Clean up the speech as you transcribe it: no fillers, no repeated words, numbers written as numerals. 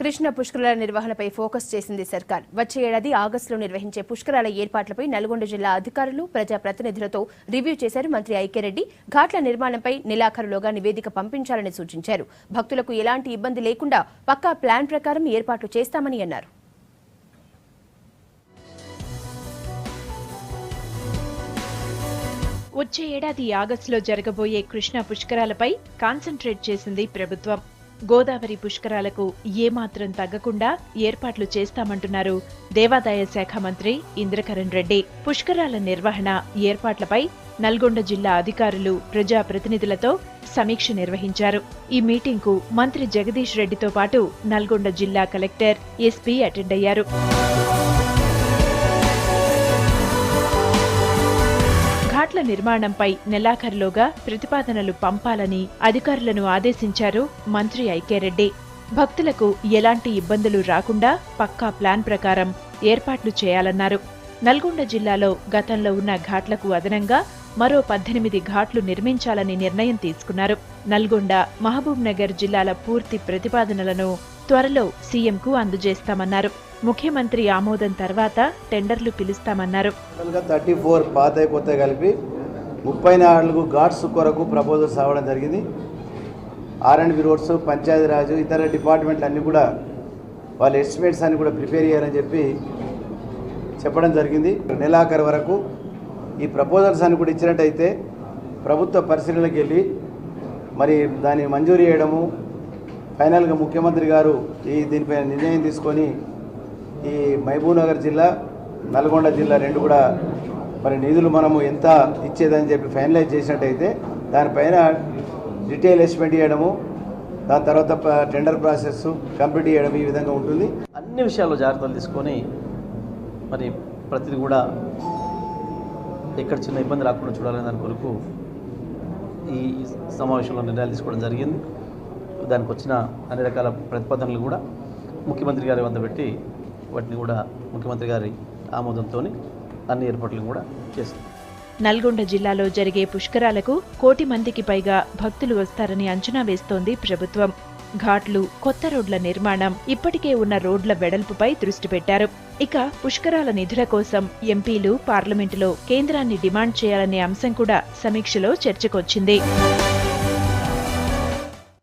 కృష్ణ పుష్కరాల నిర్వహణపై ఫోకస్ చేసింది సర్కార్. వచ్చే ఏడాది ఆగస్టులో నిర్వహించే పుష్కరాల ఏర్పాట్లపై నల్గొండ జిల్లా అధికారులు, ప్రజాప్రతినిధులతో రివ్యూ చేశారు మంత్రి ఐక్యరెడ్డి. ఘాట్ల నిర్మాణంపై నెలాఖరులోగా నివేదిక పంపించాలని సూచించారు. భక్తులకు ఎలాంటి ఇబ్బంది లేకుండా పక్కా ప్లాన్ ప్రకారం ఏర్పాట్లు చేస్తామని అన్నారు. వచ్చే ఏడాది ఆగస్టులో జరగబోయే కృష్ణా పుష్కరాలపై కాన్సంట్రేట్ చేసింది ప్రభుత్వం. గోదావరి పుష్కరాలకు ఏమాత్రం తగ్గకుండా ఏర్పాట్లు చేస్తామంటున్నారు దేవాదాయ శాఖ మంత్రి ఇంద్రకరణ్ రెడ్డి. పుష్కరాల నిర్వహణ, ఏర్పాట్లపై నల్గొండ జిల్లా అధికారులు, ప్రజాప్రతినిధులతో సమీక్ష నిర్వహించారు. ఈ మీటింగ్కు మంత్రి జగదీష్ రెడ్డితో పాటు నల్గొండ జిల్లా కలెక్టర్, ఎస్పీ అటెండ్ అయ్యారు. ఘాట్ల నిర్మాణంపై నెలాఖరులోగా ప్రతిపాదనలు పంపాలని అధికారులను ఆదేశించారు మంత్రి ఐక్యరెడ్డి. భక్తులకు ఎలాంటి ఇబ్బందులు రాకుండా పక్కా ప్లాన్ ప్రకారం ఏర్పాట్లు చేయాలన్నారు. నల్గొండ జిల్లాలో గతంలో ఉన్న ఘాట్లకు అదనంగా మరో 18 ఘాట్లు నిర్మించాలని నిర్ణయం తీసుకున్నారు. నల్గొండ, మహబూబ్ నగర్ జిల్లాల పూర్తి ప్రతిపాదనలను త్వరలో సీఎంకు అందజేస్తామన్నారు. ముఖ్యమంత్రి ఆమోదం తర్వాత టెండర్లు పిలుస్తామన్నారు. 34 పాత కొత్త కలిపి 34 ఘాట్స్ కొరకు ప్రపోజల్స్ రావడం జరిగింది. R&B రోడ్స్, పంచాయతీరాజ్, ఇతర డిపార్ట్మెంట్లు అన్నీ కూడా వాళ్ళ ఎస్టిమేట్స్ అన్ని కూడా ప్రిపేర్ చేయాలని చెప్పడం జరిగింది. నెలాఖరు వరకు ఈ ప్రపోజల్స్ అన్ని కూడా ఇచ్చినట్టయితే ప్రభుత్వ పరిశీలనకి వెళ్ళి మరి దాన్ని మంజూరు చేయడము, ఫైనల్గా ముఖ్యమంత్రి గారు దీనిపైన నిర్ణయం తీసుకొని ఈ మహబూబ్ నగర్ జిల్లా, నల్గొండ జిల్లా రెండు కూడా మరి నిధులు మనము ఎంత ఇచ్చేదని చెప్పి ఫైనలైజ్ చేసినట్టయితే దానిపైన డీటెయిల్ ఎస్టిమేట్ చేయడము, దాని తర్వాత టెండర్ ప్రాసెస్ కంప్లీట్ చేయడం ఈ విధంగా ఉంటుంది. అన్ని విషయాల్లో జాగ్రత్తలు తీసుకొని మరి ప్రతిదీ కూడా ఎక్కడ చిన్న ఇబ్బంది రాకుండా చూడాలనే దాని కొరకు ఈ సమావేశంలో నిర్ణయాలు తీసుకోవడం జరిగింది. దానికి వచ్చిన అన్ని రకాల ప్రతిపాదనలు కూడా ముఖ్యమంత్రి గారి వద్ద పెట్టి వాటిని కూడా ముఖ్యమంత్రి గారి ఆమోదంతో అన్ని ఏర్పాట్లు కూడా చేస్తుంది. నల్గొండ జిల్లాలో జరిగే పుష్కరాలకు 1 కోటి మందికి పైగా భక్తులు వస్తారని అంచనా వేస్తోంది ప్రభుత్వం. ఘాట్లు, కొత్త రోడ్ల నిర్మాణం, ఇప్పటికే ఉన్న రోడ్ల వెడల్పుపై దృష్టి పెట్టారు. ఇక పుష్కరాల నిధుల కోసం ఎంపీలు పార్లమెంటులో కేంద్రాన్ని డిమాండ్ చేయాలనే అంశం కూడా సమీక్షలో చర్చకొచ్చింది.